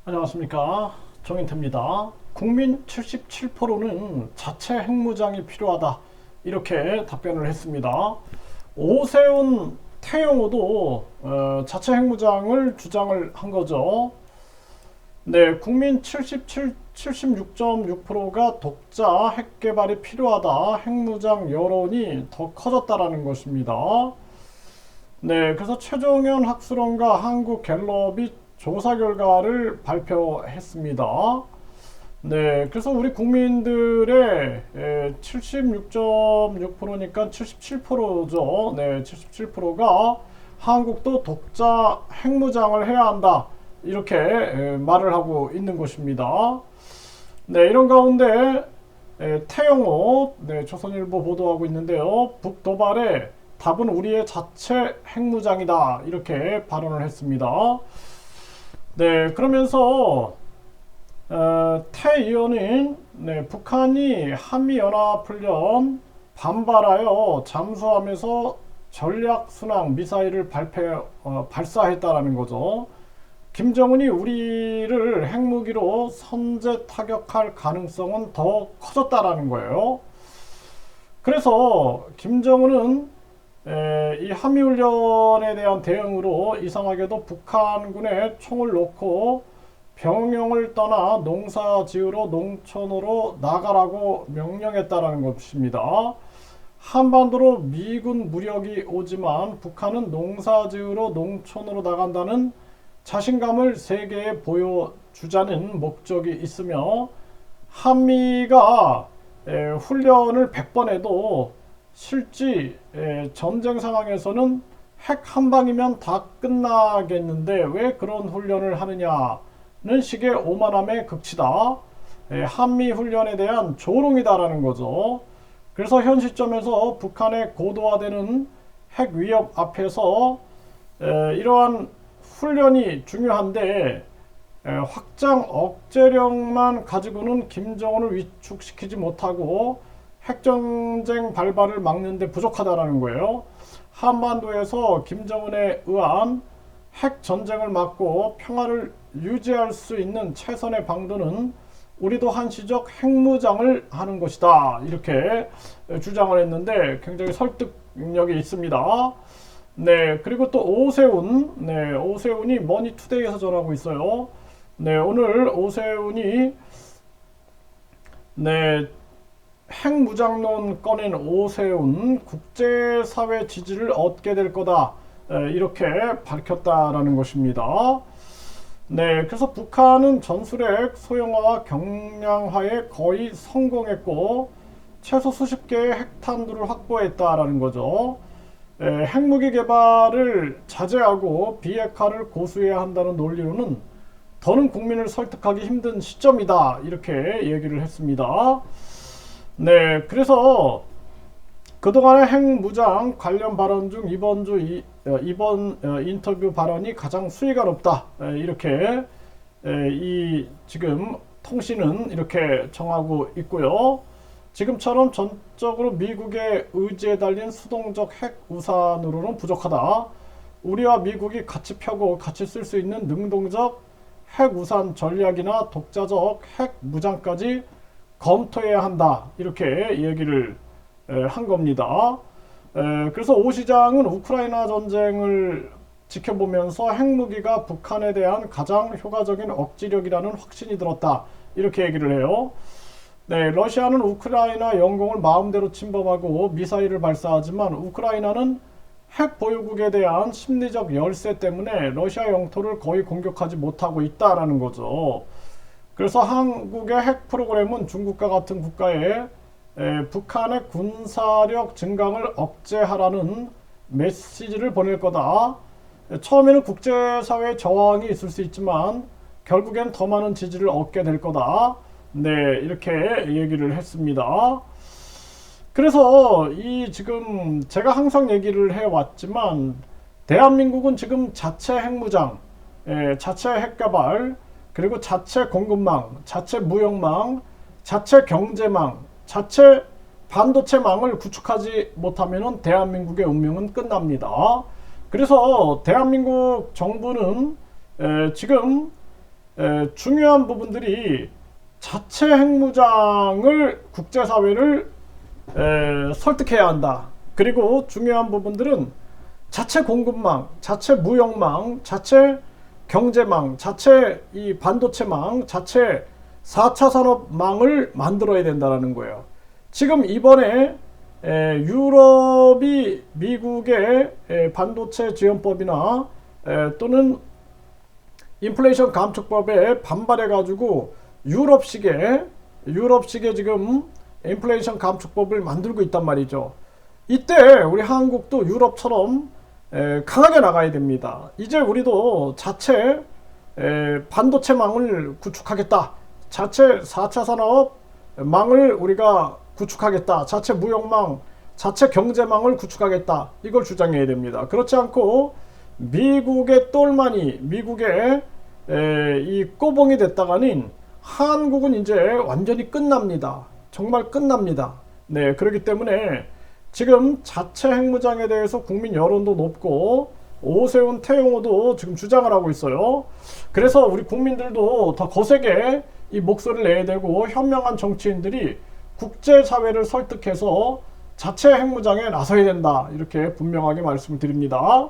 안녕하십니까, 정인태입니다. 국민 77%는 자체 핵무장이 필요하다, 이렇게 답변을 했습니다. 오세훈, 태영호도 자체 핵무장을 주장을 한 거죠. 네, 국민 76.6%가 독자 핵 개발이 필요하다, 핵무장 여론이 더 커졌다라는 것입니다. 네, 그래서 최종현 학술원과 한국갤럽이 조사 결과를 발표했습니다. 네, 그래서 우리 국민들의 76.6%니까 77%죠. 네, 77%가 한국도 독자 핵무장을 해야 한다, 이렇게 말을 하고 있는 것입니다. 네, 이런 가운데 태영호, 네, 조선일보 보도하고 있는데요. 북도발에 답은 우리의 자체 핵무장이다, 이렇게 발언을 했습니다. 네, 그러면서 태 의원은 북한이 한미연합훈련 반발하여 잠수함에서 전략순항 미사일을 발사했다라는 거죠. 김정은이 우리를 핵무기로 선제 타격할 가능성은 더 커졌다라는 거예요. 그래서 김정은은 이 한미훈련에 대한 대응으로 이상하게도 북한군에 총을 놓고 병영을 떠나 농사지으러 농촌으로 나가라고 명령했다라는 것입니다. 한반도로 미군 무력이 오지만 북한은 농사지으러 농촌으로 나간다는 자신감을 세계에 보여주자는 목적이 있으며, 한미가 훈련을 100번 해도 실제 전쟁 상황에서는 핵 한 방이면 다 끝나겠는데 왜 그런 훈련을 하느냐는 식의 오만함의 극치다. 한미 훈련에 대한 조롱이다라는 거죠. 그래서 현 시점에서 북한의 고도화되는 핵 위협 앞에서 이러한 훈련이 중요한데 확장 억제력만 가지고는 김정은을 위축시키지 못하고 핵전쟁 발발을 막는 데 부족하다라는 거예요. 한반도에서 김정은에 의한 핵전쟁을 막고 평화를 유지할 수 있는 최선의 방도는 우리도 한시적 핵무장을 하는 것이다, 이렇게 주장을 했는데 굉장히 설득력이 있습니다. 네, 그리고 또 오세훈, 네, 오세훈이 머니투데이에서 전하고 있어요. 네, 오늘 오세훈이 네, 핵무장론 꺼낸 오세훈, 국제사회 지지를 얻게 될 거다, 이렇게 밝혔다라는 것입니다. 네, 그래서 북한은 전술핵 소형화와 경량화에 거의 성공했고 최소 수십 개의 핵탄두를 확보했다라는 거죠. 핵무기 개발을 자제하고 비핵화를 고수해야 한다는 논리로는 더는 국민을 설득하기 힘든 시점이다, 이렇게 얘기를 했습니다. 네, 그래서 그동안의 핵무장 관련 발언 중 이번 인터뷰 발언이 가장 수위가 높다, 이렇게 이 지금 통신은 이렇게 정하고 있고요. 지금처럼 전적으로 미국의 의지에 달린 수동적 핵 우산으로는 부족하다. 우리와 미국이 같이 펴고 같이 쓸 수 있는 능동적 핵 우산 전략이나 독자적 핵 무장까지 검토해야 한다, 이렇게 얘기를 한 겁니다. 그래서 오 시장은 우크라이나 전쟁을 지켜보면서 핵무기가 북한에 대한 가장 효과적인 억지력이라는 확신이 들었다, 이렇게 얘기를 해요. 네, 러시아는 우크라이나 영공을 마음대로 침범하고 미사일을 발사하지만 우크라이나는 핵 보유국에 대한 심리적 열세 때문에 러시아 영토를 거의 공격하지 못하고 있다라는 거죠. 그래서 한국의 핵 프로그램은 중국과 같은 국가에 북한의 군사력 증강을 억제하라는 메시지를 보낼 거다. 처음에는 국제사회의 저항이 있을 수 있지만 결국엔 더 많은 지지를 얻게 될 거다. 네, 이렇게 얘기를 했습니다. 그래서 이 지금 제가 항상 얘기를 해왔지만 대한민국은 지금 자체 핵무장, 자체 핵개발, 그리고 자체 공급망, 자체 무역망, 자체 경제망, 자체 반도체망을 구축하지 못하면 대한민국의 운명은 끝납니다. 그래서 대한민국 정부는 지금 중요한 부분들이 자체 핵무장을 국제사회를 설득해야 한다. 그리고 중요한 부분들은 자체 공급망, 자체 무역망, 자체 경제망, 자체 이 반도체망, 자체 4차 산업망을 만들어야 된다는 거예요. 지금 이번에 유럽이 미국의 반도체 지원법이나 또는 인플레이션 감축법에 반발해 가지고 유럽식의 지금 인플레이션 감축법을 만들고 있단 말이죠. 이때 우리 한국도 유럽처럼 강하게 나가야 됩니다. 이제 우리도 자체 반도체망을 구축하겠다. 자체 4차 산업망을 우리가 구축하겠다. 자체 무역망, 자체 경제망을 구축하겠다. 이걸 주장해야 됩니다. 그렇지 않고 미국의 똘마니, 미국의 이 꼬봉이 됐다가는 한국은 이제 완전히 끝납니다. 정말 끝납니다. 네, 그렇기 때문에 지금 자체 핵무장에 대해서 국민 여론도 높고 오세훈, 태영호도 지금 주장을 하고 있어요. 그래서 우리 국민들도 더 거세게 이 목소리를 내야 되고 현명한 정치인들이 국제사회를 설득해서 자체 핵무장에 나서야 된다. 이렇게 분명하게 말씀드립니다.